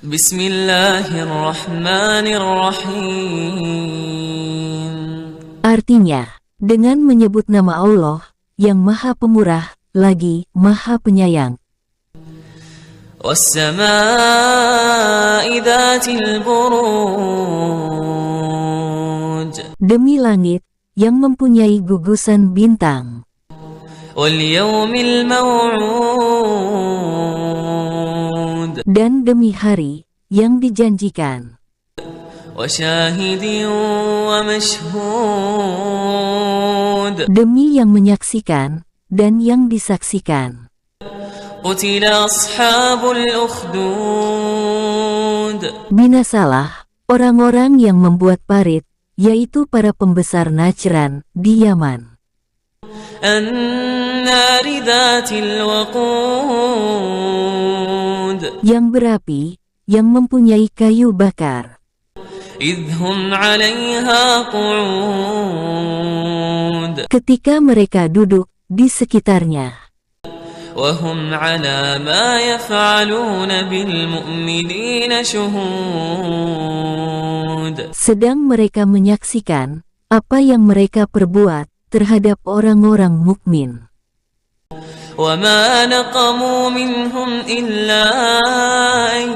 Bismillahirrahmanirrahim. Artinya, dengan menyebut nama Allah, yang Maha Pemurah, lagi Maha Penyayang. Wassama'i dhatil buruj. Demi langit, yang mempunyai gugusan bintang. Wal yawmil maw'ud. Dan demi hari, yang dijanjikan. Wa syahidin wa mashhud. Demi yang menyaksikan, dan yang disaksikan. Qutila ashabul ukhdud. Binasalah orang-orang yang membuat parit, yaitu para pembesar Najran di Yaman. An-nari dhatil waqud. Yang berapi, yang mempunyai kayu bakar. Idhum 'alaiha qu'ud. Ketika mereka duduk di sekitarnya. Wahum 'ala ma yaf'aluna bil mu'minina syuhud. Sedang mereka menyaksikan apa yang mereka perbuat terhadap orang-orang mukmin. Wa ma naqamu minhum illa an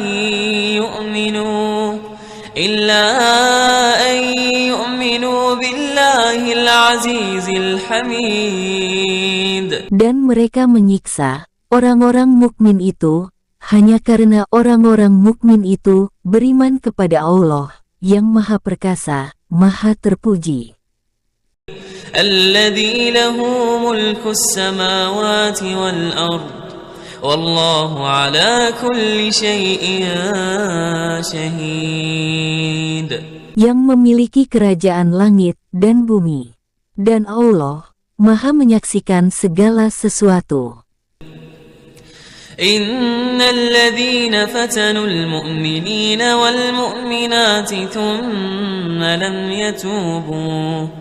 yu'minu billahil azizil hamid. Dan mereka menyiksa orang-orang mukmin itu hanya karena orang-orang mukmin itu beriman kepada Allah yang Maha Perkasa, Maha Terpuji. Alladzi lahu mulkus samawati wal ard. Wallahu ala kulli syai'in syahid. Yang memiliki kerajaan langit dan bumi. Dan Allah Maha menyaksikan segala sesuatu. Innal ladzina fatanul mu'minina wal mu'minati thumma lam yatubu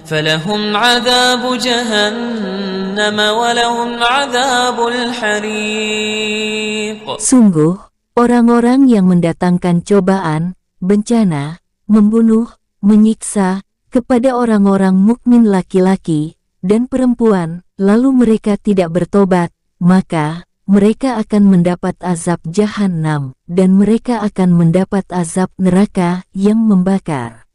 falahum 'adzabu jahannam wa lahum 'adzabul hariq. Sungguh, orang-orang yang mendatangkan cobaan, bencana, membunuh, menyiksa kepada orang-orang mukmin laki-laki dan perempuan, lalu mereka tidak bertobat, maka mereka akan mendapat azab Jahannam, dan mereka akan mendapat azab neraka yang membakar.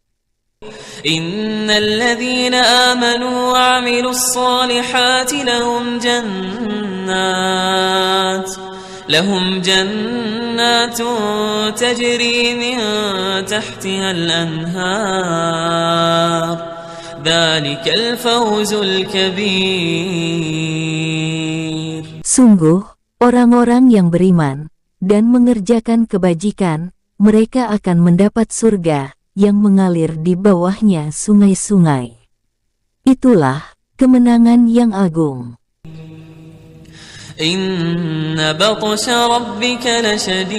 Innal ladzina amanu wa 'amilus solihati lahum jannatun tajri min tahtiha al-anhar. Dzalikal fawzul kabir. Sungguh, orang-orang yang beriman dan mengerjakan kebajikan, mereka akan mendapat surga yang mengalir di bawahnya sungai-sungai. Itulah kemenangan yang agung. Inna batsha rabbika lasyadid.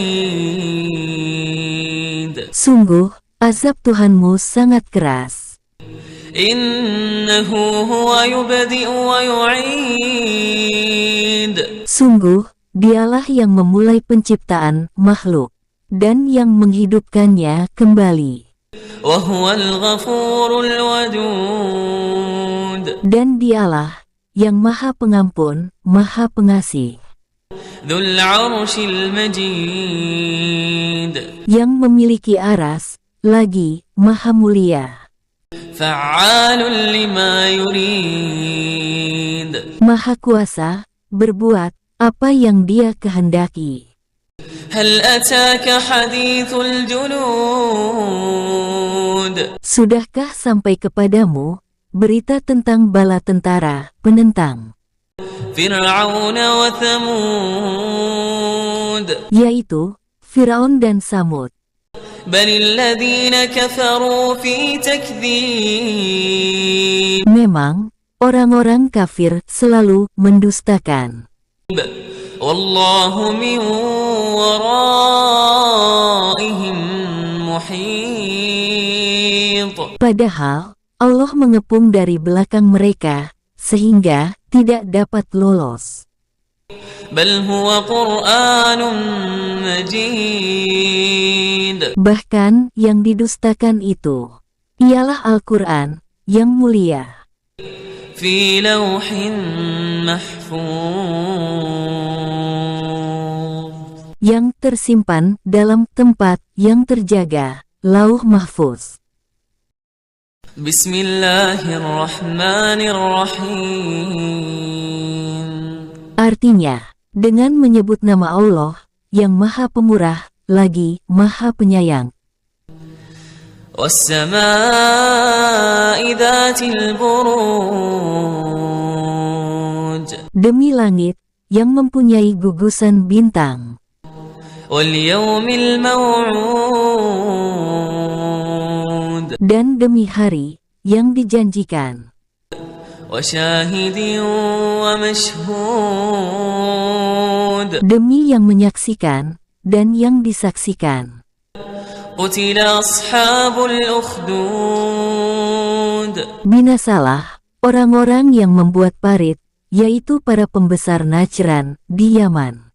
Sungguh, azab Tuhanmu sangat keras. Innahu huwa yubdi'u wa yu'id. Sungguh, Dialah yang memulai penciptaan makhluk dan yang menghidupkannya kembali. Wa huwal ghafurul wadud. Dan Dialah yang Maha Pengampun, Maha Pengasih. Dzul 'arsyil majid. Yang memiliki aras, lagi Maha Mulia. Fa'alun lima yurid. Maha Kuasa, berbuat apa yang Dia kehendaki. Hal ataka hadithul junud. Sudahkah sampai kepadamu berita tentang bala tentara penentang Fir'aun wa Thamud, yaitu Firaun dan Samud? Balil ladzina kafaru fi takdzib. Memang orang-orang kafir selalu mendustakan. Wallahu min waraihim muhit. Padahal Allah mengepung dari belakang mereka sehingga tidak dapat lolos. بل هو قرآن مجيد Bahkan yang didustakan itu ialah Al-Quran yang mulia في لوح محفوظ yang tersimpan dalam tempat yang terjaga, Lauh Mahfuz. بسم الله الرحمن الرحيم. Artinya, dengan menyebut nama Allah yang Maha Pemurah lagi Maha Penyayang. والسماء ذات البروج. Demi langit yang mempunyai gugusan bintang. واليوم الموعود. Dan demi hari yang dijanjikan. وشاهد ومشهود. Demi yang menyaksikan dan yang disaksikan. قتل أصحاب الأخدود. Binasalah orang-orang yang membuat parit, yaitu para pembesar Najran di Yaman.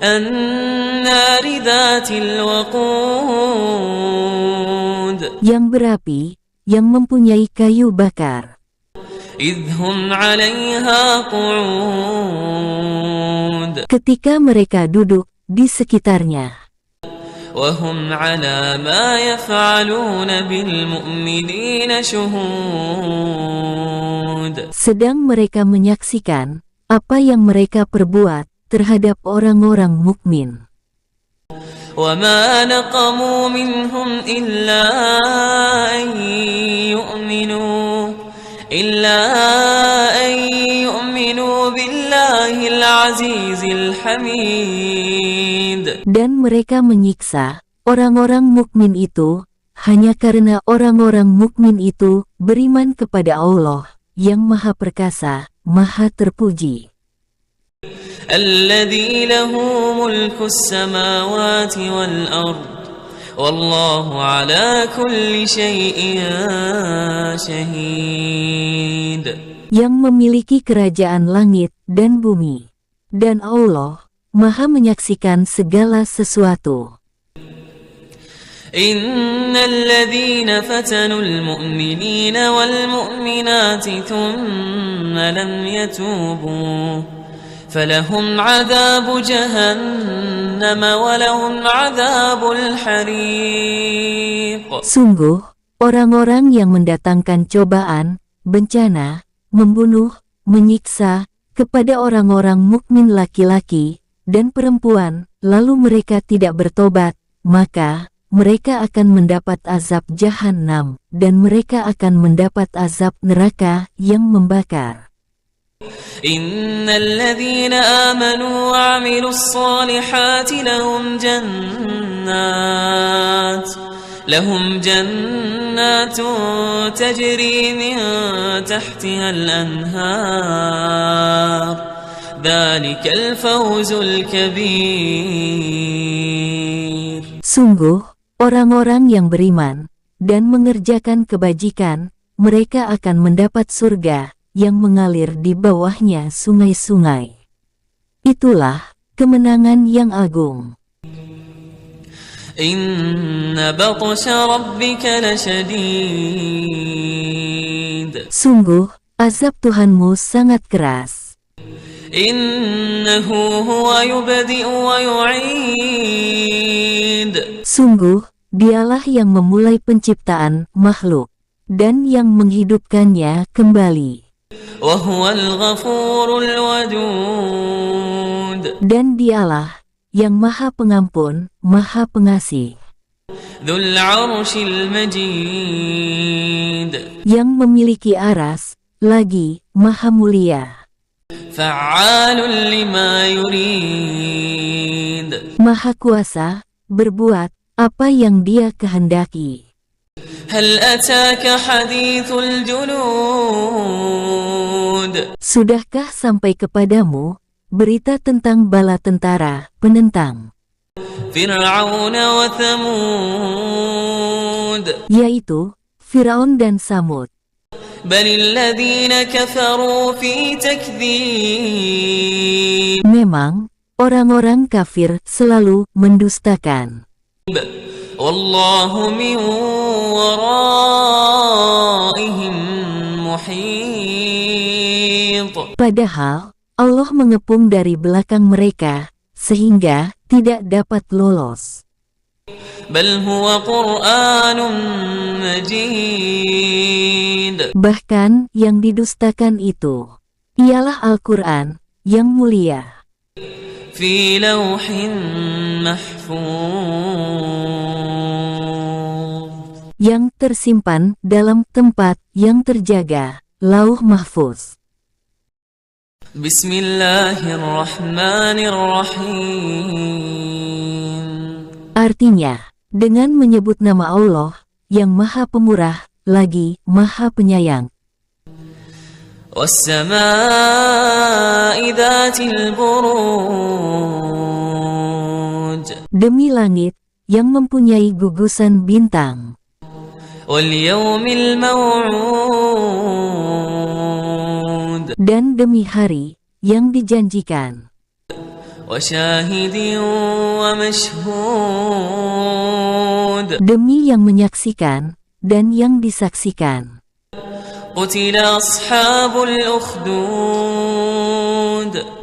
النار ذات الوقود. Yang berapi, yang mempunyai kayu bakar. إذ هم عليها قعود. Ketika mereka duduk di sekitarnya. وهم على ما يفعلون بالمؤمنين شهود. Sedang mereka menyaksikan apa yang mereka perbuat terhadap orang-orang mukmin. وما نقموا منهم إلا أن يؤمنوا بالله العزيز الحميد. Dan mereka menyiksa orang-orang mukmin itu hanya karena orang-orang mukmin itu beriman kepada Allah yang Maha Perkasa, Maha Terpuji. الذي له ملك السماوات والأرض والله على كل شيء شهيد. Yang memiliki kerajaan langit dan bumi. Dan Allah Maha menyaksikan segala sesuatu. إن الذين فتنوا المؤمنين والمؤمنات ثم لم يتوبوا فلهم عذاب جهنم ولهم عذاب الحريق. Sungguh, orang-orang yang mendatangkan cobaan, bencana, membunuh, menyiksa kepada orang-orang mukmin laki-laki dan perempuan, lalu mereka tidak bertobat, maka mereka akan mendapat azab Jahannam, dan mereka akan mendapat azab neraka yang membakar. إن الذين آمنوا وعملوا الصالحات لهم جنات تجري من تحتها الأنهار ذلك الفوز الكبير. Sungguh, orang-orang yang beriman dan mengerjakan kebajikan, mereka akan mendapat surga yang mengalir di bawahnya sungai-sungai. Itulah kemenangan yang agung. Inna batsha rabbika lasyadid. Sungguh, azab Tuhanmu sangat keras. Innahu huwa yubdi'u wa yu'id. Sungguh, dialah yang memulai penciptaan makhluk dan yang menghidupkannya kembali. Wa huwal ghafurul wadud. Dan dialah yang Maha Pengampun, Maha Pengasih. Dzul 'arsyil majid. Yang memiliki aras, lagi Maha Mulia. Fa'alun lima yurid. Maha Kuasa, berbuat apa yang Dia kehendaki. Hal ataka hadithul junud. Sudahkah sampai kepadamu berita tentang bala tentara penentang, Fir'aun wa Thamud, yaitu Firaun dan Samud, بل الذين كفروا في تكذيب Memang, orang-orang kafir selalu mendustakan. والله من ورائهم محيط. Padahal, Allah mengepung dari belakang mereka, sehingga tidak dapat lolos. بل هو قرآن مجيد. Bahkan yang didustakan itu, ialah Al-Quran yang mulia, في لوح محفوظ. yang tersimpan dalam tempat yang terjaga, Lauh Mahfuz. بسم الله الرحمن الرحيم. Artinya, dengan menyebut nama Allah, yang Maha Pemurah, lagi Maha Penyayang. والسماء ذات البروج. Demi langit, yang mempunyai gugusan bintang. واليوم الموعود. Dan demi hari, yang dijanjikan. وشاهد ومشهود. Demi yang menyaksikan, dan yang disaksikan. قتل أصحاب الأخدود.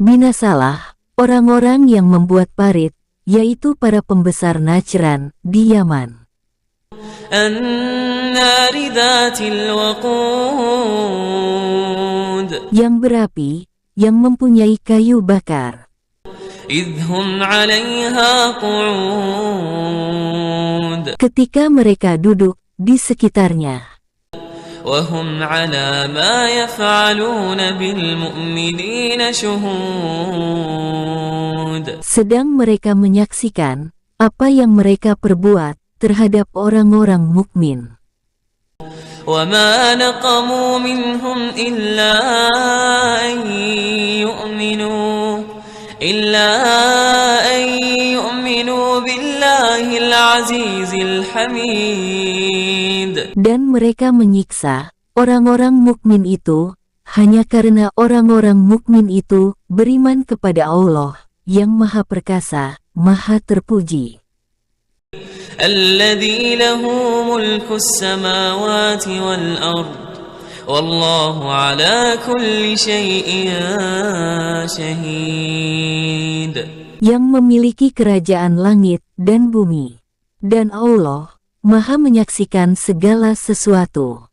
Binasalah orang-orang yang membuat parit, yaitu para pembesar Najran di Yaman. النار ذات الوقود. Yang berapi, yang mempunyai kayu bakar. إذ هم عليها قعود. Ketika mereka duduk di sekitarnya. وهم على ما يفعلون بالمؤمنين شهود. Sedang mereka menyaksikan apa yang mereka perbuat terhadap orang-orang mukmin. وما نقموا منهم إلا أن يؤمنوا بالله العزيز الحميد. Dan mereka menyiksa orang-orang mukmin itu hanya karena orang-orang mukmin itu beriman kepada Allah yang Maha Perkasa, Maha Terpuji. الذي له ملك السماوات والأرض والله على كل شيء شهيد. Yang memiliki kerajaan langit dan bumi, dan Allah Maha menyaksikan segala sesuatu.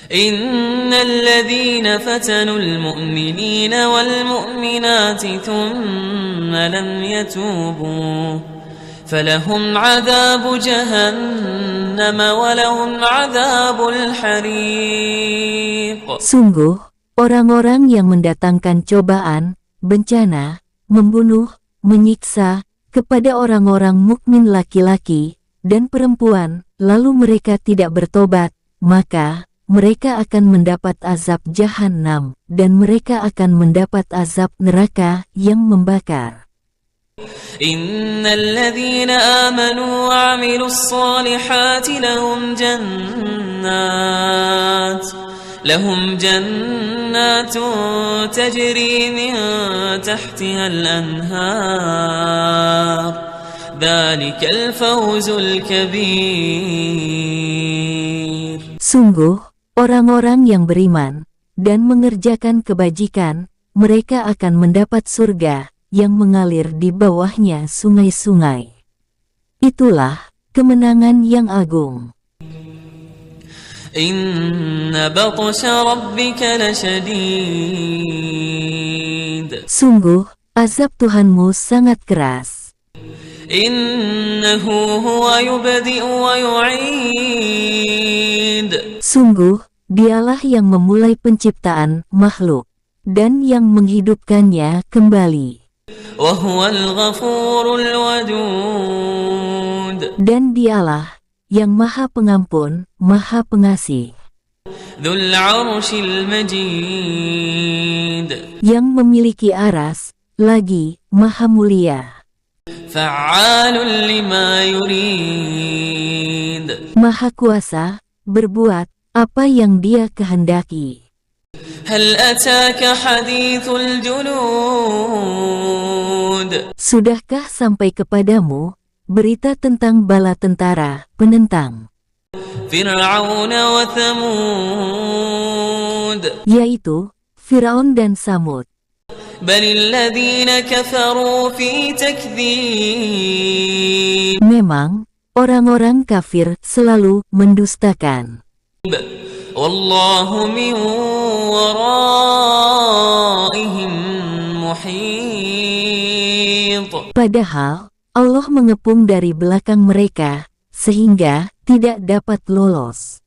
إن الذين فتنوا المؤمنين والمؤمنات ثم لم يتوبوا فلهم عذاب جهنم ولهم عذاب الحريق. Sungguh, orang-orang yang mendatangkan cobaan, bencana, membunuh, menyiksa kepada orang-orang mukmin laki-laki dan perempuan, lalu mereka tidak bertobat, maka mereka akan mendapat azab Jahannam, dan mereka akan mendapat azab neraka yang membakar. إن الذين آمنوا وعملوا الصالحات لهم جنات تجري من تحتها الأنهار ذلك الفوز الكبير. Sungguh, orang-orang yang beriman dan mengerjakan kebajikan, mereka akan mendapat surga yang mengalir di bawahnya sungai-sungai. Itulah kemenangan yang agung. Inna batsha rabbika lasyadid. Sungguh, azab Tuhanmu sangat keras. Innahu huwa yubdi'u wa yu'id. Sungguh, dialah yang memulai penciptaan makhluk dan yang menghidupkannya kembali. Wa huwal ghafurul wadud. Dan dialah yang Maha Pengampun, Maha Pengasih. Dzul 'arsyil majid. Yang memiliki aras, lagi Maha Mulia. Fa'alun lima yurid. Maha Kuasa, berbuat apa yang Dia kehendaki. هل أتاك حديث الجنود Sudahkah sampai kepadamu berita tentang bala tentara penentang, فرعون وثمود yaitu Firaun dan Samud? بل الذين كفروا في تكذيب Memang, orang-orang kafir selalu mendustakan. والله من ورائهم محيط Padahal, Allah mengepung dari belakang mereka, sehingga tidak dapat lolos.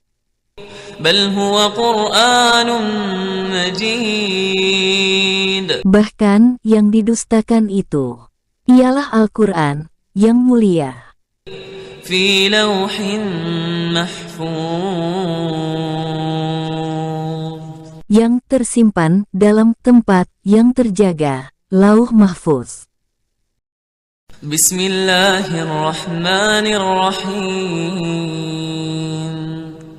بل هو قرآن مجيد Bahkan, yang didustakan itu, ialah Al-Quran yang mulia, في لوح محفوظ yang tersimpan dalam tempat yang terjaga, Lauh Mahfuz. بسم الله الرحمن الرحيم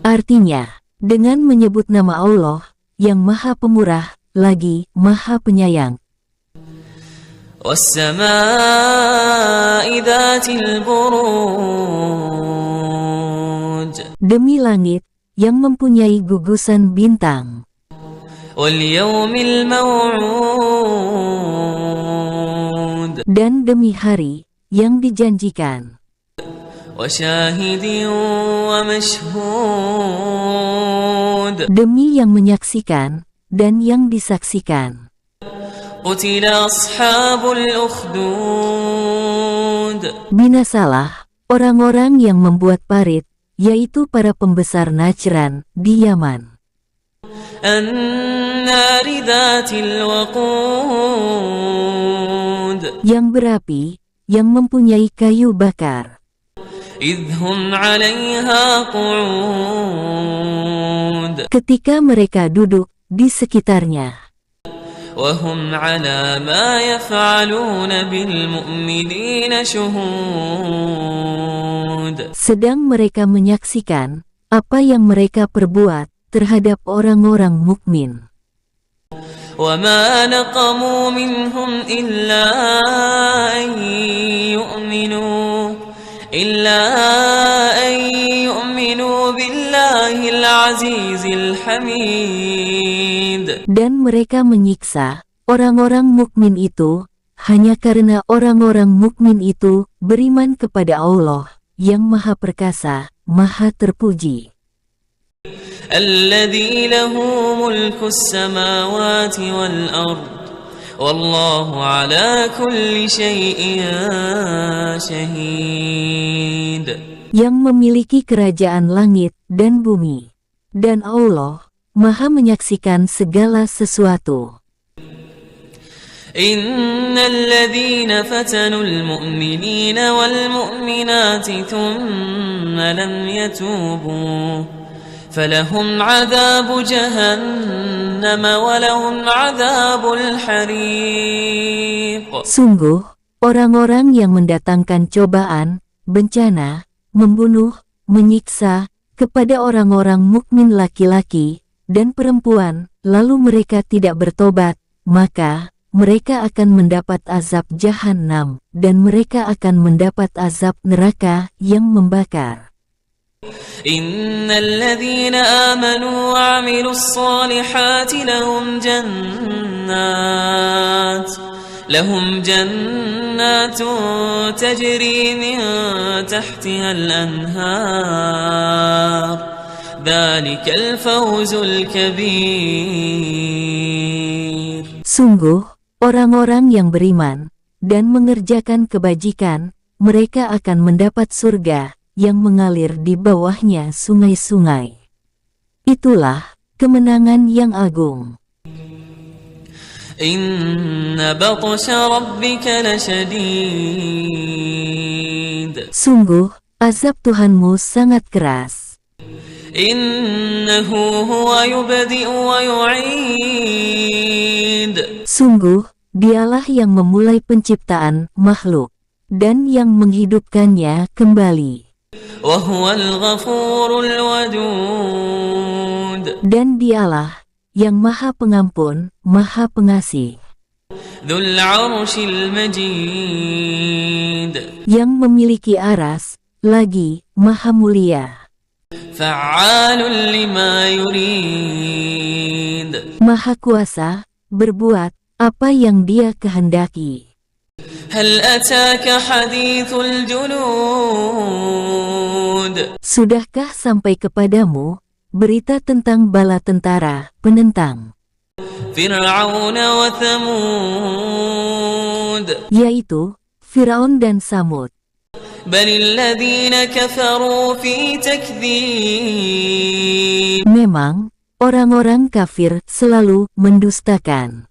Artinya, dengan menyebut nama Allah, yang Maha Pemurah, lagi Maha Penyayang. والسماء ذات البروج Demi langit, yang mempunyai gugusan bintang. واليوم الموعود Dan demi hari, yang dijanjikan. وشاهد ومشهود Demi yang menyaksikan, dan yang disaksikan. قتل أصحاب الأخدود Binasalah orang-orang yang membuat parit, yaitu para pembesar Najran di Yaman. النار ذات الوقود Yang berapi, yang mempunyai kayu bakar. إذ هم عليها قعود Ketika mereka duduk di sekitarnya, وهم على ما يفعلون بالمؤمنين شهود sedang mereka menyaksikan apa yang mereka perbuat terhadap orang-orang mukmin. وما نقموا منهم إلا أن يؤمنوا بالله العزيز الحميد Dan mereka menyiksa orang-orang mukmin itu hanya karena orang-orang mukmin itu beriman kepada Allah yang Maha Perkasa, Maha Terpuji. الذي له ملك السماوات والأرض والله على كل شيء شهيد Yang memiliki kerajaan langit dan bumi. Dan Allah Maha menyaksikan segala sesuatu. إن الذين فتنوا المؤمنين والمؤمنات ثم لم يتوبوا فلهم عذاب جهنم ولهم عذاب الحريق Sungguh, orang-orang yang mendatangkan cobaan, bencana, membunuh, menyiksa kepada orang-orang mukmin laki-laki dan perempuan, lalu mereka tidak bertobat, maka mereka akan mendapat azab Jahannam, dan mereka akan mendapat azab neraka yang membakar. إن الذين آمنوا وعملوا الصالحات لهم جنات تجري من تحتها الأنهار ذلك الفوز الكبير Sungguh, orang-orang yang beriman dan mengerjakan kebajikan, mereka akan mendapat surga yang mengalir di bawahnya sungai-sungai. Itulah kemenangan yang agung. Inna batsha rabbika lasyadid. Sungguh, azab Tuhanmu sangat keras. Innahu huwa yubdi'u wa yu'id. Sungguh, Dialah yang memulai penciptaan makhluk dan yang menghidupkannya kembali. وهو الغفور الودود Dan dialah yang Maha Pengampun, Maha Pengasih, ذو العرش المجيد yang memiliki aras, lagi Maha Mulia, فعال لما يريد Maha Kuasa, berbuat apa yang Dia kehendaki. هل أتاك حديث الجنود Sudahkah sampai kepadamu berita tentang bala tentara penentang, فرعون وثمود yaitu Firaun dan Samud? بل الذين كفروا في تكذيب Memang orang-orang kafir selalu mendustakan.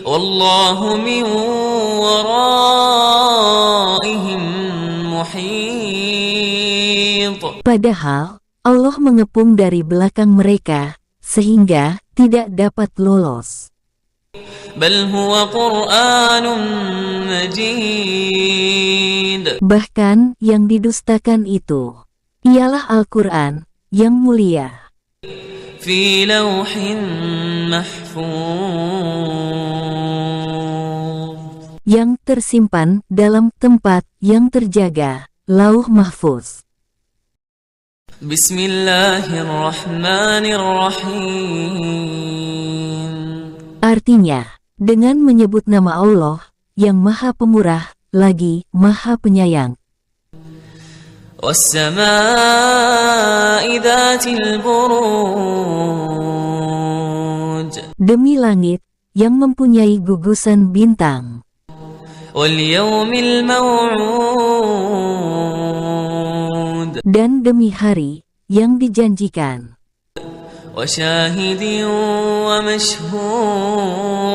والله من ورائهم محيط Padahal Allah mengepung dari belakang mereka sehingga tidak dapat lolos. بل هو قرآن مجيد Bahkan yang didustakan itu ialah Al-Quran yang mulia, في لوح محفوظ yang tersimpan dalam tempat yang terjaga, Lauh Mahfuz. بسم الله الرحمن الرحيم Artinya, dengan menyebut nama Allah yang Maha Pemurah lagi Maha Penyayang, والسماء ذات البروج demi langit yang mempunyai gugusan bintang, واليوم الموعود dan demi hari yang dijanjikan, وشاهد ومشهود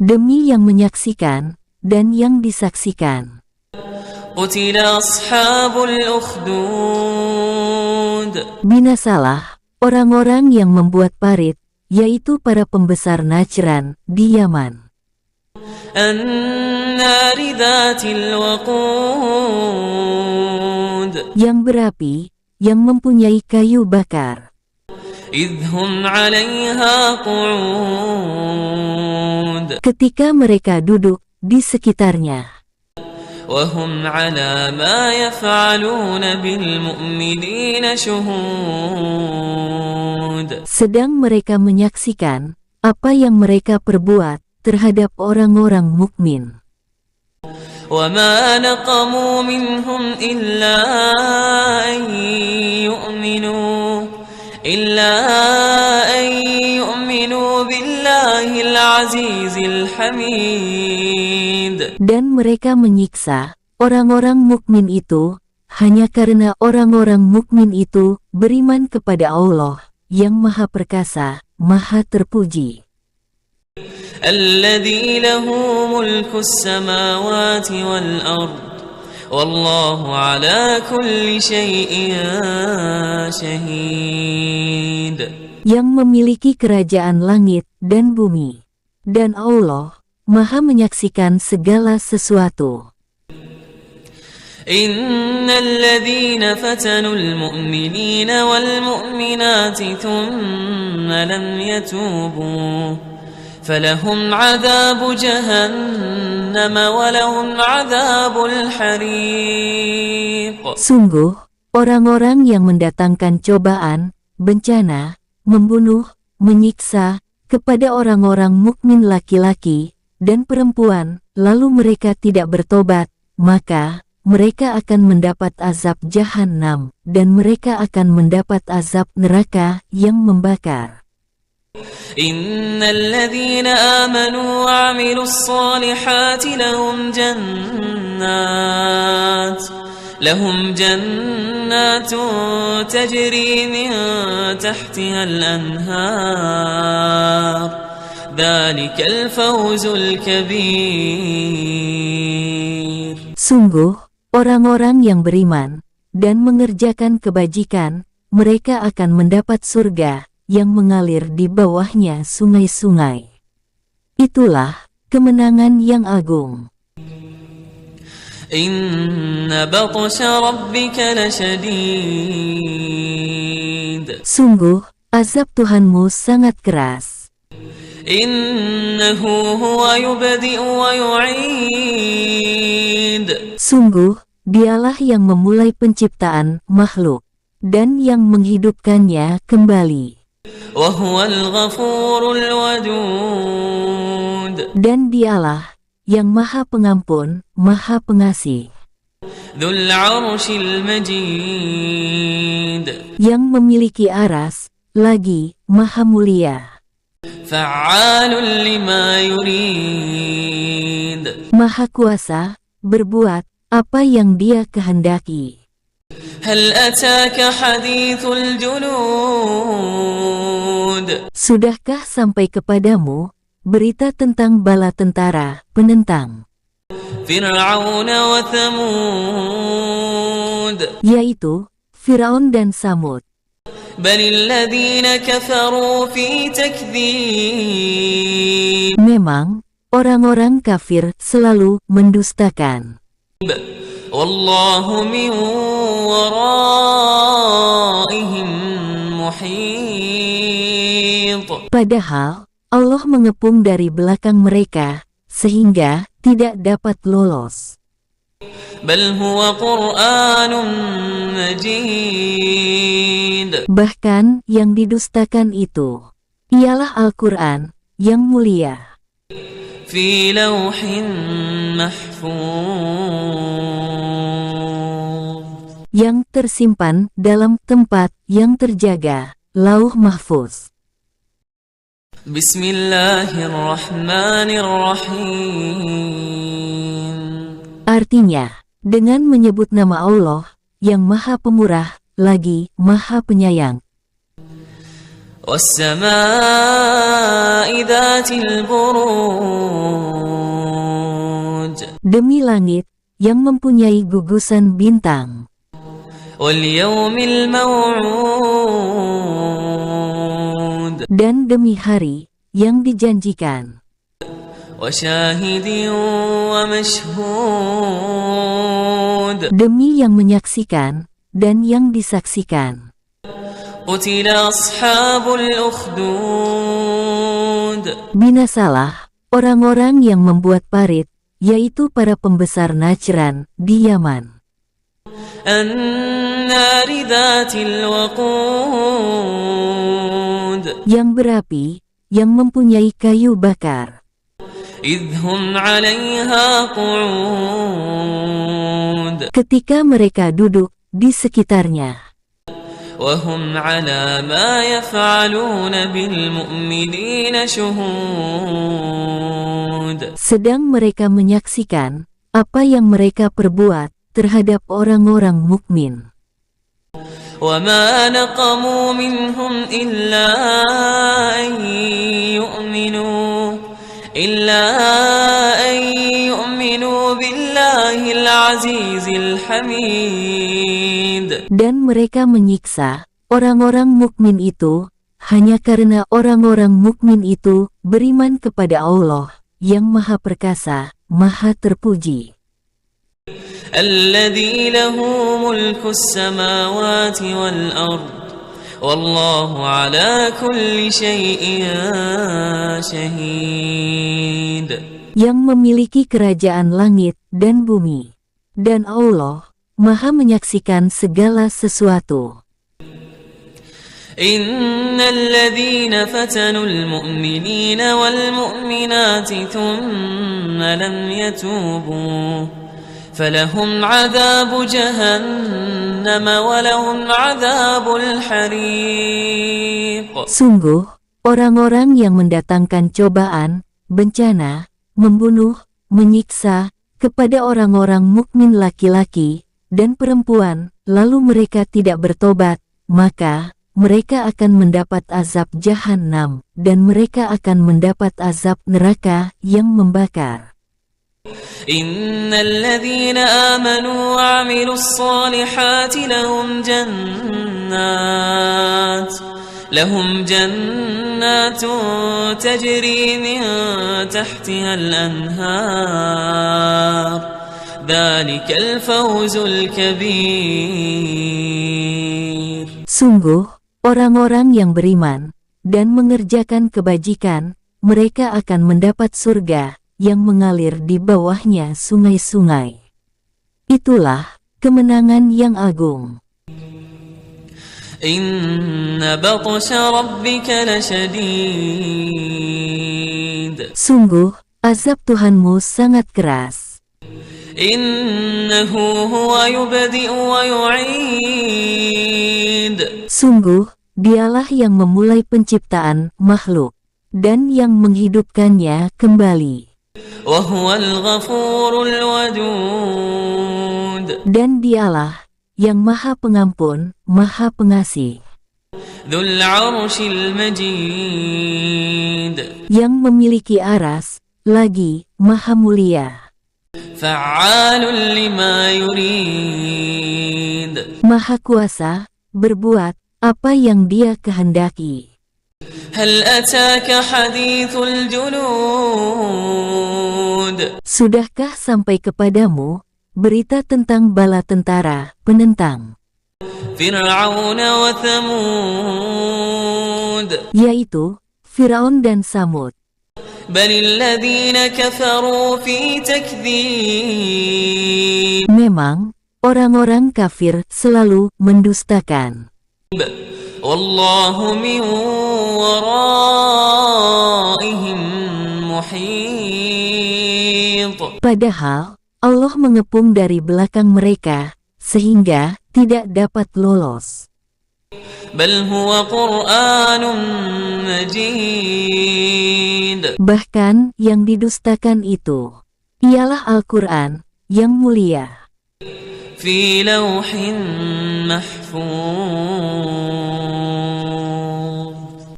demi yang menyaksikan dan yang disaksikan. قتل أصحاب الأخدود Binasalah orang-orang yang membuat parit, yaitu para pembesar Najran di Yaman, النار ذات الوقود yang berapi, yang mempunyai kayu bakar, إذ هم عليها قعود ketika mereka duduk di sekitarnya, وهم على ما يفعلون بالمؤمنين شهود sedang mereka menyaksikan apa yang mereka perbuat terhadap orang-orang mukmin. وما نقموا منهم إلا أن يؤمنوا بالله العزيز الحميد Dan mereka menyiksa orang-orang mukmin itu hanya karena orang-orang mukmin itu beriman kepada Allah yang Maha Perkasa, Maha Terpuji, الذي له ملك السماوات والأرض والله على كل شيء شهيد yang memiliki kerajaan langit dan bumi, dan Allah Maha menyaksikan segala sesuatu. إن الذين فتنوا المؤمنين والمؤمنات ثم لم يتوبوا فلهم عذاب جهنم ولهم عذاب الحريق Sungguh, orang-orang yang mendatangkan cobaan, bencana, membunuh, menyiksa kepada orang-orang mukmin laki-laki dan perempuan, lalu mereka tidak bertobat, maka mereka akan mendapat azab Jahannam, dan mereka akan mendapat azab neraka yang membakar. إن الذين آمنوا وعملوا الصالحات لهم جنات تجري من تحتها الأنهار ذلك الفوز الكبير Sungguh, orang-orang yang beriman dan mengerjakan kebajikan, mereka akan mendapat surga yang mengalir di bawahnya sungai-sungai. Itulah kemenangan yang agung. إن بطش ربك لشديد Sungguh, azab Tuhanmu sangat keras. إنه هو يبدئ ويعيد Sungguh, Dialah yang memulai penciptaan makhluk dan yang menghidupkannya kembali. وهو الغفور الودود Dan Dialah yang Maha Pengampun, Maha Pengasih, ذو العرش المجيد yang memiliki aras, lagi Maha Mulia, فعال لما يريد Maha Kuasa, berbuat apa yang Dia kehendaki. هل أتاك حديث الجنود Sudahkah sampai kepadamu berita tentang bala tentara penentang, فرعون وثمود yaitu Firaun dan Samud? بل الذين كفروا في تكذيب Memang, orang-orang kafir selalu mendustakan. والله من ورائهم محيط Padahal, Allah mengepung dari belakang mereka, sehingga tidak dapat lolos. بل هو قرآن مجيد Bahkan, yang didustakan itu ialah Al-Quran yang mulia, في لوح محفوظ yang tersimpan dalam tempat yang terjaga, Lauh Mahfuz. بسم الله الرحمن الرحيم Artinya, dengan menyebut nama Allah, yang Maha Pemurah, lagi Maha Penyayang, والسماء ذات البروج demi langit yang mempunyai gugusan bintang, واليوم الموعود dan demi hari yang dijanjikan, وشاهد ومشهود demi yang menyaksikan dan yang disaksikan. قتل أصحاب الأخدود Binasalah orang-orang yang membuat parit, yaitu para pembesar Najran di Yaman, النار ذات الوقود yang berapi, yang mempunyai kayu bakar, إذ هم عليها قعود ketika mereka duduk di sekitarnya, وهم على ما يفعلون بالمؤمنين شهود sedang mereka menyaksikan apa yang mereka perbuat terhadap orang-orang mukmin. وما نقموا منهم إلا أن يؤمنوا بالله العزيز الحميد Dan mereka menyiksa orang-orang mukmin itu hanya karena orang-orang mukmin itu beriman kepada Allah yang Maha Perkasa, Maha Terpuji, الذي له ملك السماوات والأرض والله على كل شيء شهيد yang memiliki kerajaan langit dan bumi, dan Allah Maha menyaksikan segala sesuatu. إن الذين فتنوا المؤمنين والمؤمنات ثم لم يتوبوا فلهم عذاب جهنم ولهم عذاب الحريق Sungguh, orang-orang yang mendatangkan cobaan, bencana, membunuh, menyiksa kepada orang-orang mukmin laki-laki dan perempuan, lalu mereka tidak bertobat, maka mereka akan mendapat azab Jahannam, dan mereka akan mendapat azab neraka yang membakar. إن الذين آمنوا وعملوا الصالحات لهم جنات تجري من تحتها الأنهار ذلك الفوز الكبير. Sungguh, orang-orang yang beriman dan mengerjakan kebajikan, mereka akan mendapat surga yang mengalir di bawahnya sungai-sungai. Itulah kemenangan yang agung. Inna batsha rabbika lasyadid. Sungguh, azab Tuhanmu sangat keras. Innahu huwa yubdi'u wa yu'id. Sungguh, Dialah yang memulai penciptaan makhluk dan yang menghidupkannya kembali. Wa huwal ghafurul wadud. Dan Dialah yang Maha Pengampun, Maha Pengasih, Dzul 'arsyil majid. yang memiliki aras, lagi Maha Mulia, Fa'alun lima yurid. Maha Kuasa, berbuat apa yang Dia kehendaki. Hal ataka hadithul junud. Sudahkah sampai kepadamu berita tentang bala tentara penentang, Fir'aun wa Thamud. yaitu Firaun dan Samud? Balil ladzina kafaru fi takdzib. Memang, orang-orang kafir selalu mendustakan. Wallahu min waraihim muhit. Padahal, Allah mengepung dari belakang mereka, sehingga tidak dapat lolos. Bal huwa Qur'anun majid. Bahkan yang didustakan itu ialah Al-Quran yang mulia, Fi lawhin mahfuz.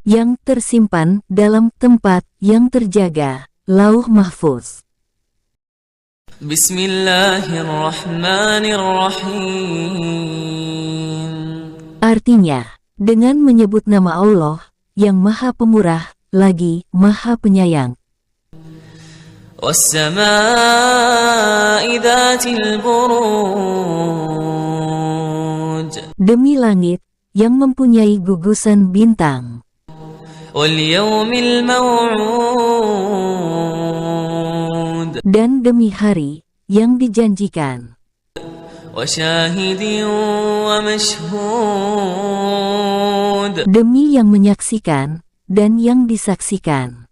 yang tersimpan dalam tempat yang terjaga, Lauh Mahfuz. Bismillahirrahmanirrahim. Artinya, dengan menyebut nama Allah yang Maha Pemurah, lagi Maha Penyayang, Was-samaa'i dzatil buruj. demi langit yang mempunyai gugusan bintang, Wal yawmil maw'ud. dan demi hari yang dijanjikan, Wa syahidin wa mashhud. demi yang menyaksikan dan yang disaksikan.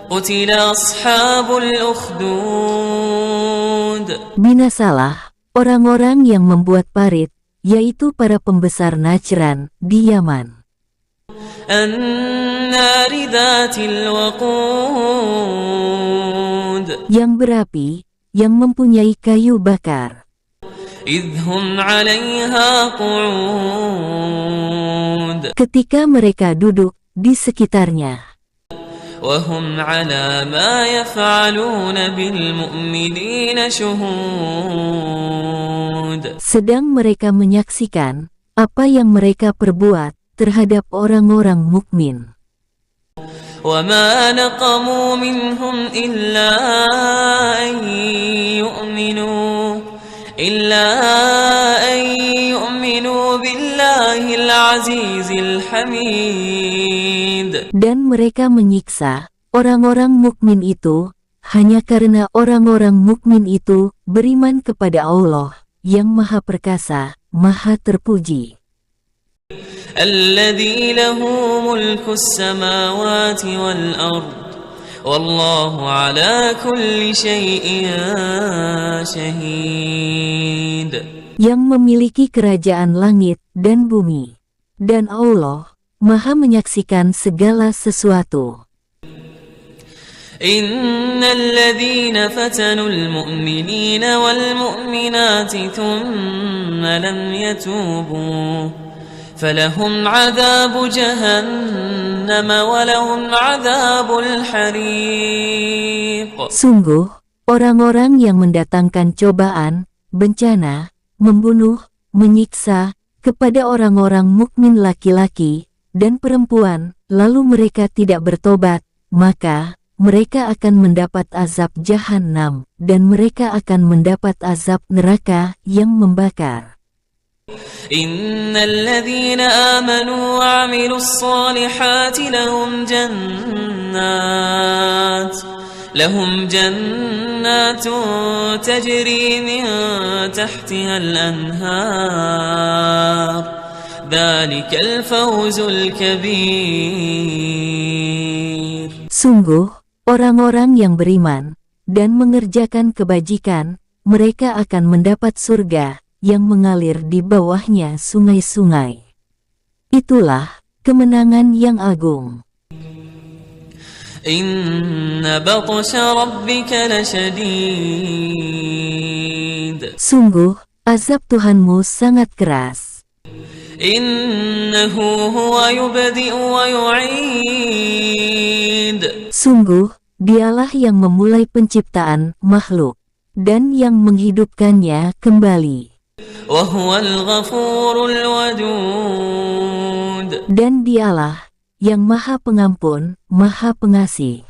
Qutila ashabul ukhdud. Binasalah orang-orang yang membuat parit, yaitu para pembesar Najran di Yaman, An-nari dzatil waqud. yang berapi, yang mempunyai kayu bakar, Idhum 'alaiha qu'ud. ketika mereka duduk di sekitarnya, Wahum 'ala ma yaf'aluna bil mu'minina syuhud. sedang mereka menyaksikan apa yang mereka perbuat terhadap orang-orang mukmin. Wa ma naqamu minhum illa an yu'minu billahil azizil hamid. Dan mereka menyiksa orang-orang mukmin itu hanya karena orang-orang mukmin itu beriman kepada Allah yang Maha Perkasa, Maha Terpuji, Alladzi lahu mulkus samawati wal ard. Wallahu ala kulli syai'in syahid. yang memiliki kerajaan langit dan bumi, dan Allah Maha menyaksikan segala sesuatu. Innal ladzina fatanul mu'minina wal mu'minati thumma lam yatubu falahum 'adzabu jahannam wa lahum 'adzabul hariq. Sungguh, orang-orang yang mendatangkan cobaan, bencana, membunuh, menyiksa kepada orang-orang mukmin laki-laki dan perempuan, lalu mereka tidak bertobat, maka mereka akan mendapat azab Jahannam, dan mereka akan mendapat azab neraka yang membakar. Innal ladzina amanu wa 'amilus solihati lahum jannatun tajri min tahtiha al-anhar. Dzalikal fawzul kabir. Sungguh, orang-orang yang beriman dan mengerjakan kebajikan, mereka akan mendapat surga yang mengalir di bawahnya sungai-sungai. Itulah kemenangan yang agung. Inna batsha rabbika lasyadid. Sungguh, azab Tuhanmu sangat keras. Innahu huwa yubdi'u wa yu'id. Sungguh, Dialah yang memulai penciptaan makhluk dan yang menghidupkannya kembali. Wa huwal ghafurul wadud. Dan Dialah yang Maha Pengampun, Maha Pengasih.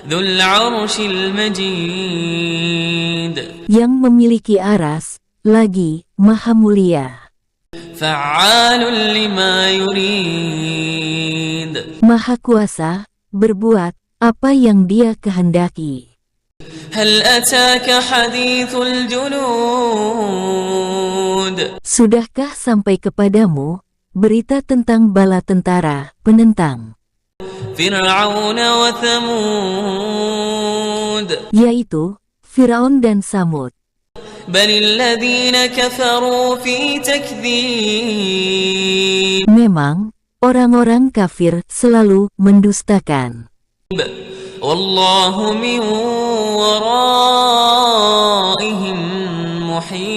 Dzul 'arsyil majid. Yang memiliki aras, lagi Maha Mulia. Fa'alun lima yurid. Maha Kuasa, berbuat apa yang Dia kehendaki. Hal ataka hadithul junud. Sudahkah sampai kepadamu berita tentang bala tentara penentang Fir'aun wa Thamud, yaitu Firaun dan Samud? Balil ladzina kafaru fi takdzib. Memang orang-orang kafir selalu mendustakan. Wallahu min waraihim muhit.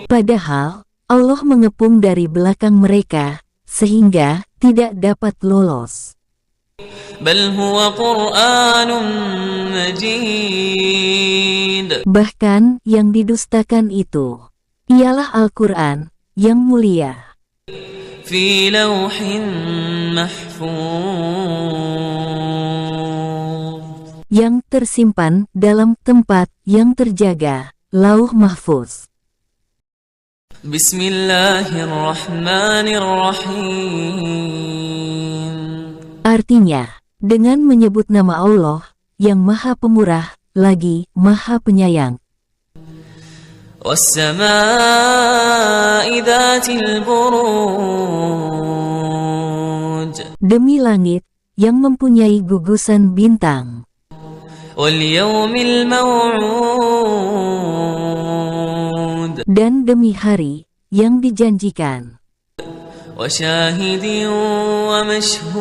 Padahal Allah mengepung dari belakang mereka sehingga tidak dapat lolos. Bal huwa Qur'anun majid. Bahkan yang didustakan itu ialah Al-Quran yang mulia. Fi lawhin mahfuz. Yang tersimpan dalam tempat yang terjaga, Lauh Mahfuz. Bismillahirrahmanirrahim. Artinya, dengan menyebut nama Allah yang Maha Pemurah, lagi Maha Penyayang. Was-samaa'i dzatil buruj. Demi langit yang mempunyai gugusan bintang. Wal yaumil maw'ud. Dan demi hari yang dijanjikan. Wa syahidin wa mashhud.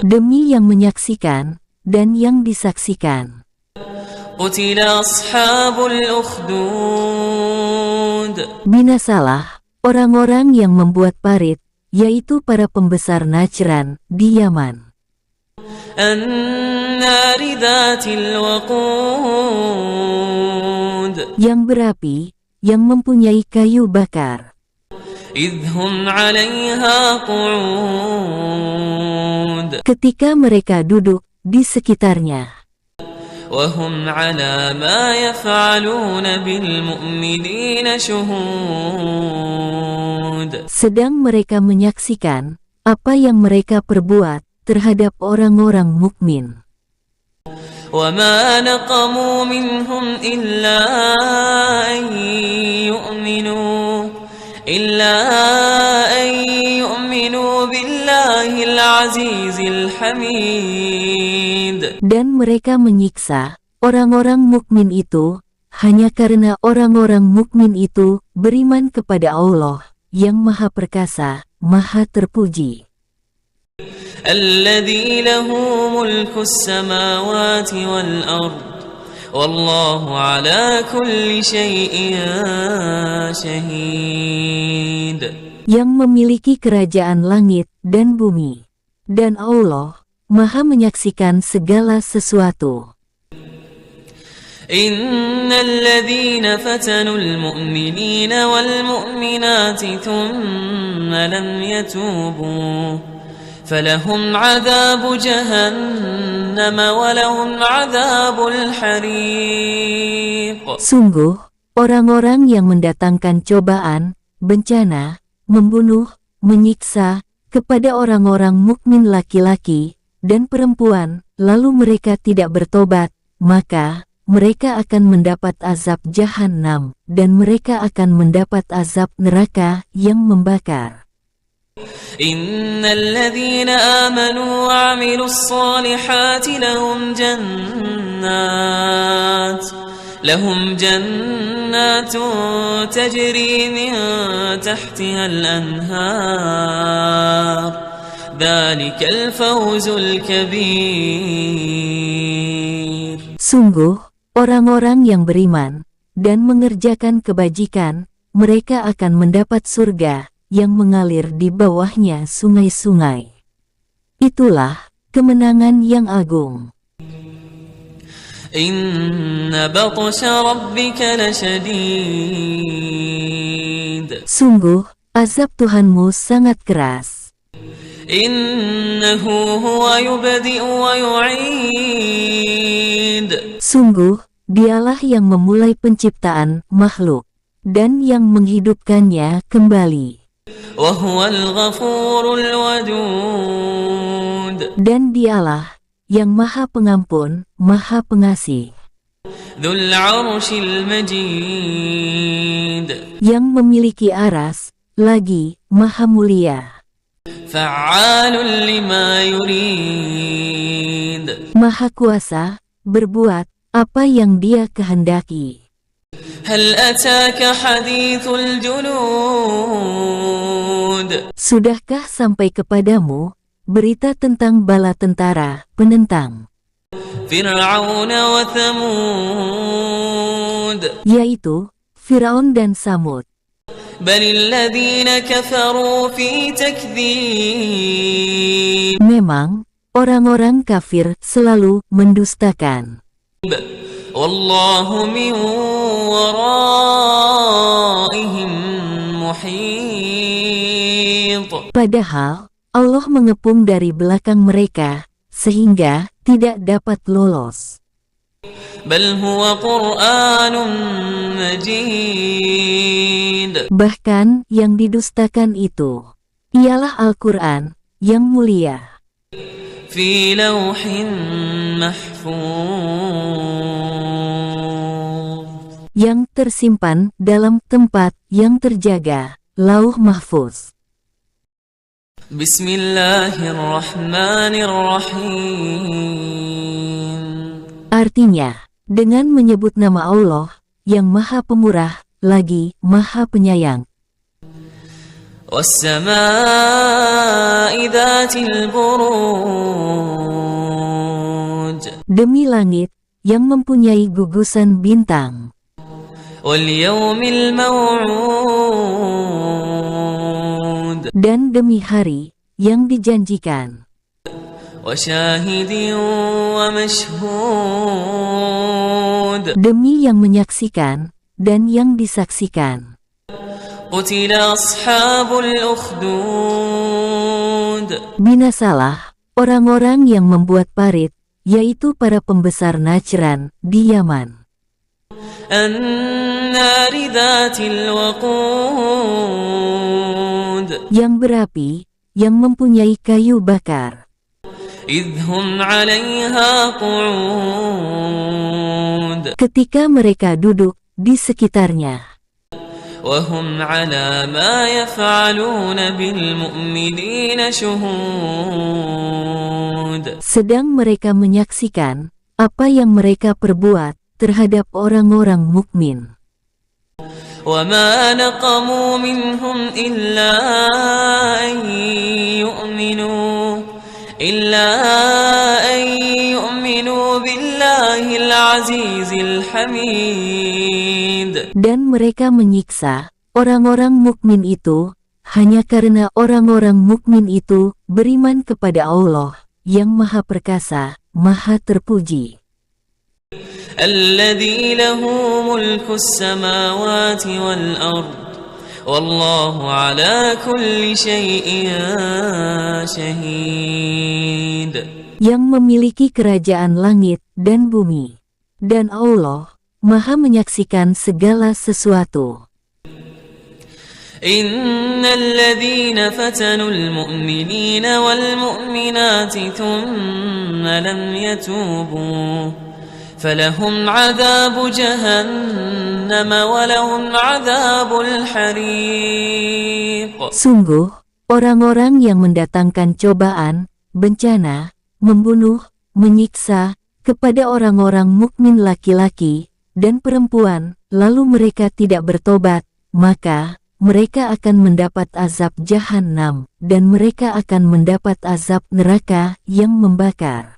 Demi yang menyaksikan dan yang disaksikan. Qutila ashabul ukhdud. Binasalah orang-orang yang membuat parit, yaitu para pembesar Najran di Yaman. An-nari dzatil waqud. Yang berapi, yang mempunyai kayu bakar. Idhum 'alaiha qu'ud. Ketika mereka duduk di sekitarnya. Wahum 'ala ma yaf'aluna bil mu'minina syuhud. Sedang mereka menyaksikan apa yang mereka perbuat terhadap orang-orang mukmin. Wa ma naqamu minhum illa an yu'minu billahil azizil hamid. Dan mereka menyiksa orang-orang mukmin itu hanya karena orang-orang mukmin itu beriman kepada Allah yang Maha Perkasa, Maha Terpuji. Alladzi lahu mulkus samawati wal ard. Wallahu ala kulli syai'in syahid. Yang memiliki kerajaan langit dan bumi. Dan Allah Maha menyaksikan segala sesuatu. Innal ladzina fatanul mu'minina wal mu'minati thumma lam yatubu فلهم عذاب جهنم ولهم عذاب الحريق. Sungguh, orang-orang yang mendatangkan cobaan, bencana, membunuh, menyiksa kepada orang-orang mukmin laki-laki dan perempuan, lalu mereka tidak bertobat, maka mereka akan mendapat azab Jahannam dan mereka akan mendapat azab neraka yang membakar. Innal ladzina amanu wa 'amilus solihati lahum jannatun tajri min tahtiha al-anhar. Dzalikal fawzul kabir. Sungguh, orang-orang yang beriman dan mengerjakan kebajikan, mereka akan mendapat surga yang mengalir di bawahnya sungai-sungai. Itulah kemenangan yang agung. Inna batsha rabbika lasyadid. Sungguh, azab Tuhanmu sangat keras. Innahu huwa yubdi'u wa yu'id. Sungguh, Dialah yang memulai penciptaan makhluk dan yang menghidupkannya kembali. Wa huwal ghafurul wadud. Dan Dialah yang Maha Pengampun, Maha Pengasih. Dzul 'arsyil majid. Yang memiliki aras, lagi Maha Mulia. Fa'alun lima yurid. Maha Kuasa, berbuat apa yang Dia kehendaki. Hal ataka hadithul junud. Sudahkah sampai kepadamu berita tentang bala tentara penentang Fir'aun wa Thamud, yaitu Firaun dan Samud? Balil ladzina kafaru fi takdzib. Memang orang-orang kafir selalu mendustakan. Wallahu min waraihim muhit. Padahal Allah mengepung dari belakang mereka sehingga tidak dapat lolos. Bal huwa Qur'anun majid. Bahkan yang didustakan itu ialah Al-Quran yang mulia. Fi lawhin mahfuz. Yang tersimpan dalam tempat yang terjaga, Lauh Mahfuz. Bismillahirrahmanirrahim. Artinya, dengan menyebut nama Allah yang Maha Pemurah, lagi Maha Penyayang. Was-samaa'i dzatil buruj. Demi langit yang mempunyai gugusan bintang. Wal yawmil maw'ud. Dan demi hari yang dijanjikan. Wa syahidin wa mashhud. Demi yang menyaksikan dan yang disaksikan. Qutila ashabul ukhdud. Binasalah orang-orang yang membuat parit, yaitu para pembesar Najran di Yaman. An-nari dzatil waqud. Yang berapi, yang mempunyai kayu bakar. Idhum 'alaiha qu'ud. Ketika mereka duduk di sekitarnya. Wa hum 'ala ma yaf'aluna bil mu'minina syuhud. Sedang mereka menyaksikan apa yang mereka perbuat terhadap orang-orang mukmin. Wa ma naqamu minhum illa an yu'minu billahil azizil hamid. Dan mereka menyiksa orang-orang mukmin itu hanya karena orang-orang mukmin itu beriman kepada Allah yang Maha Perkasa, Maha Terpuji. Alladzi lahu mulkus samawati wal ard والله على كل شيء شهيد. Yang memiliki kerajaan langit dan bumi. Dan Allah Maha menyaksikan segala sesuatu. إن الذين فتنوا المؤمنين والمؤمنات ثم لم يتوبوا فلهم عذاب جهنم ولهم عذاب الحريق. Sungguh, orang-orang yang mendatangkan cobaan, bencana, membunuh, menyiksa kepada orang-orang mukmin laki-laki dan perempuan, lalu mereka tidak bertobat, maka mereka akan mendapat azab Jahannam, dan mereka akan mendapat azab neraka yang membakar.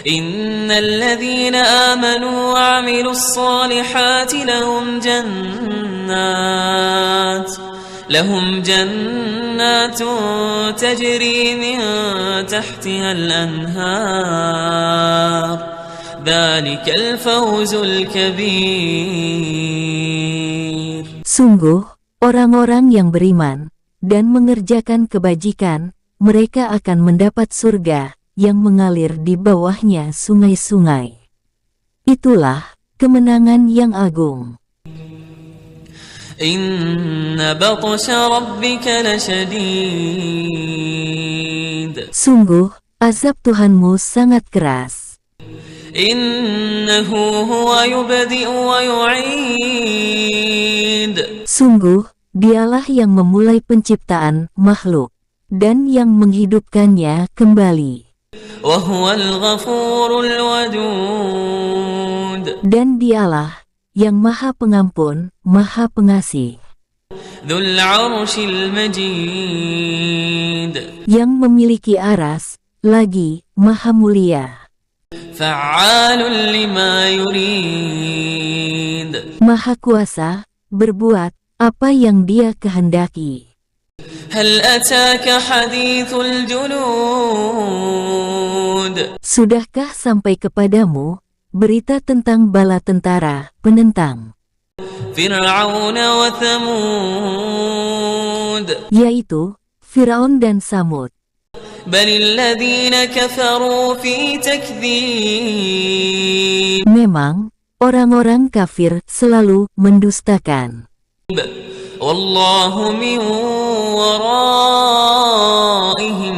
Innal ladzina amanu wa 'amilus solihati lahum jannatun tajri min tahtiha al-anhar. Dzalikal fawzul kabir. Sungguh, orang-orang yang beriman dan mengerjakan kebajikan, mereka akan mendapat surga yang mengalir di bawahnya sungai-sungai. Itulah kemenangan yang agung. Inna batsha rabbika lasyadid. Sungguh, azab Tuhanmu sangat keras. Innahu huwa yubdi'u wa yu'id. Sungguh, Dialah yang memulai penciptaan makhluk dan yang menghidupkannya kembali. Wa huwal ghafurul wadud. Dan Dialah yang Maha Pengampun, Maha Pengasih. Dzul 'arsyil majid. Yang memiliki aras, lagi Maha Mulia. Fa'alun lima yurid. Maha Kuasa, berbuat apa yang Dia kehendaki. Hal ataka hadithul junud. Sudahkah sampai kepadamu berita tentang bala tentara penentang Fir'aun wa Thamud, yaitu Firaun dan Samud? Balil ladzina kafaru fi takdzib. Memang orang-orang kafir selalu mendustakan. Wallahu min waraihim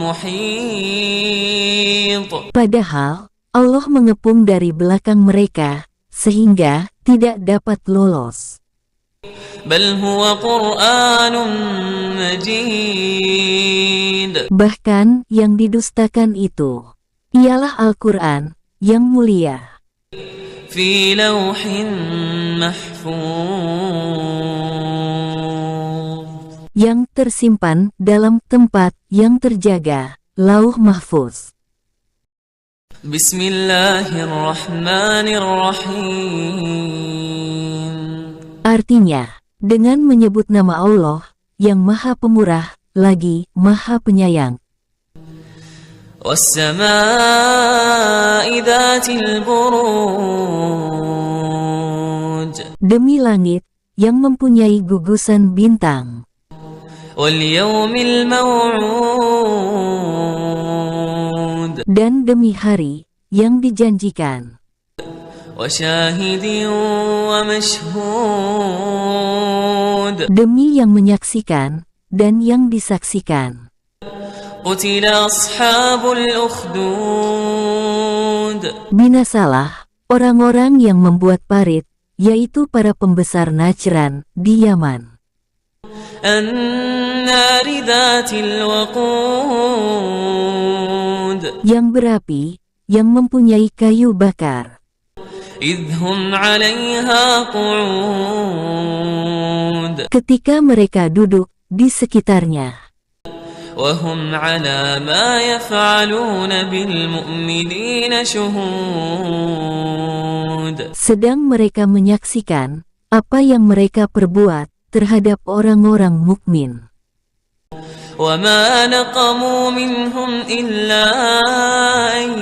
muhit. Padahal Allah mengepung dari belakang mereka sehingga tidak dapat lolos. Bal huwa Qur'anun majid. Bahkan yang didustakan itu ialah Al-Quran yang mulia. Fi lawhin mahfuz. Yang tersimpan dalam tempat yang terjaga, Lauh Mahfuz. Bismillahirrahmanirrahim. Artinya, dengan menyebut nama Allah yang Maha Pemurah, lagi Maha Penyayang. Was-samaa'i dzatil buruj. Demi langit yang mempunyai gugusan bintang. Wal yawmil maw'ud. Dan demi hari yang dijanjikan. Wa syahidin wa mashhud. Demi yang menyaksikan dan yang disaksikan. Qutila ashabul ukhdud. Binasalah orang-orang yang membuat parit, yaitu para pembesar Najran di Yaman. An-nari dzatil waqud. Yang berapi, yang mempunyai kayu bakar. Idhum 'alaiha qu'ud. Ketika mereka duduk di sekitarnya. Wahum 'ala ma yaf'aluna bil mu'minina syuhud. Sedang mereka menyaksikan apa yang mereka perbuat terhadap orang-orang mukmin. Wa ma naqamu minhum illa an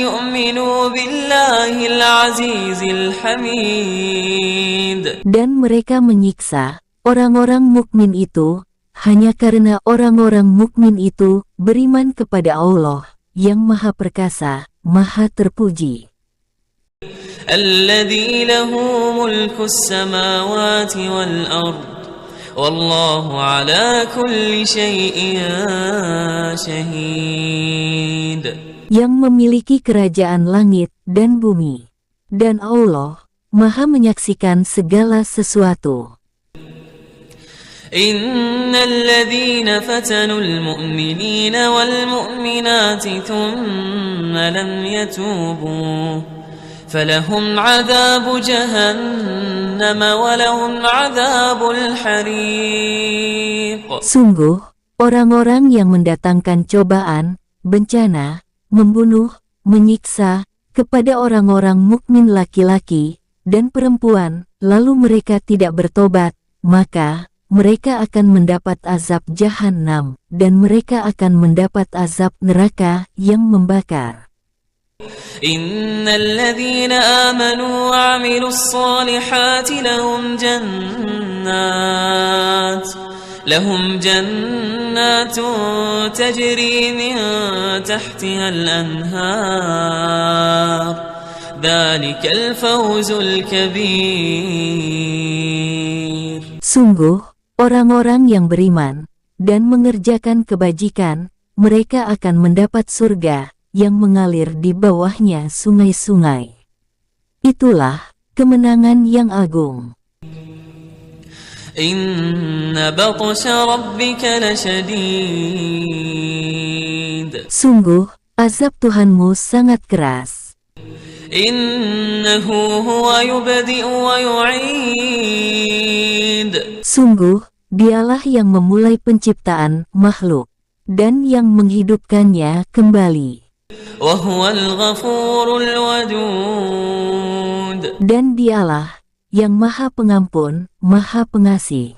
yu'minu billahil العزيز الحميد. Dan mereka menyiksa orang-orang mukmin itu hanya karena orang-orang mukmin itu beriman kepada Allah yang Maha Perkasa, Maha Terpuji. الذي له ملك السماوات والأرض والله على كل شيء شهيد. Yang memiliki kerajaan langit dan bumi, dan Allah Maha menyaksikan segala sesuatu. إن الذين فتنوا المؤمنين والمؤمنات ثم لم يتوبوا فلهم عذاب جهنم ولهم عذاب الحريق. Sungguh, orang-orang yang mendatangkan cobaan, bencana, membunuh, menyiksa kepada orang-orang mukmin laki-laki dan perempuan, lalu mereka tidak bertobat, maka mereka akan mendapat azab Jahannam, dan mereka akan mendapat azab neraka yang membakar. Innal ladzina amanu wa 'amilus solihati lahum jannatun tajri min tahtiha al-anhar. Dzalikal fawzul kabir. Sungguh, orang-orang yang beriman dan mengerjakan kebajikan, mereka akan mendapat surga yang mengalir di bawahnya sungai-sungai. Itulah kemenangan yang agung. Inna batsha rabbika lasyadid. Sungguh, azab Tuhanmu sangat keras. Innahu huwa yubdi'u wa yu'id. Sungguh, Dialah yang memulai penciptaan makhluk dan yang menghidupkannya kembali. Wa huwal ghafurul wadud. Dan Dialah yang Maha Pengampun, Maha Pengasih.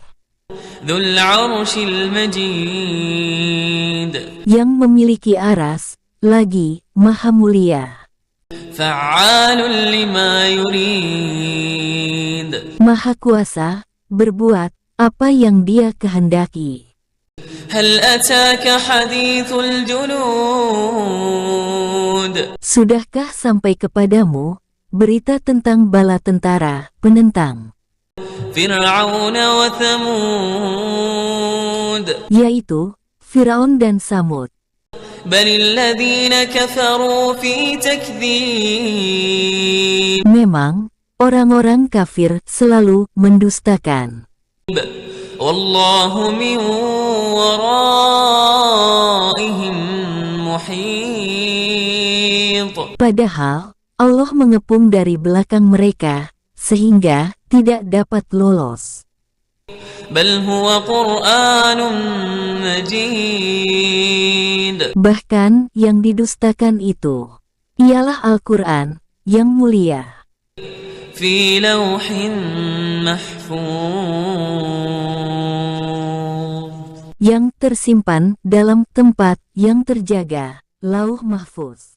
Dzul 'arsyil majid. Yang memiliki aras, lagi Maha Mulia. Fa'alun lima yurid. Maha Kuasa, berbuat apa yang Dia kehendaki. Hal ataka hadithul junud. Sudahkah sampai kepadamu berita tentang bala tentara penentang Fir'aun wa Thamud, yaitu Firaun dan Samud? Balil ladzina kafaru fi takdzib. Memang orang-orang kafir selalu mendustakan. Wallahu min waraihim muhit. Padahal Allah mengepung dari belakang mereka sehingga tidak dapat lolos. Bal huwa Qur'anun majid. Bahkan yang didustakan itu ialah Al-Quran yang mulia. Fi lawhin mahfuz. Yang tersimpan dalam tempat yang terjaga, Lauh Mahfuz.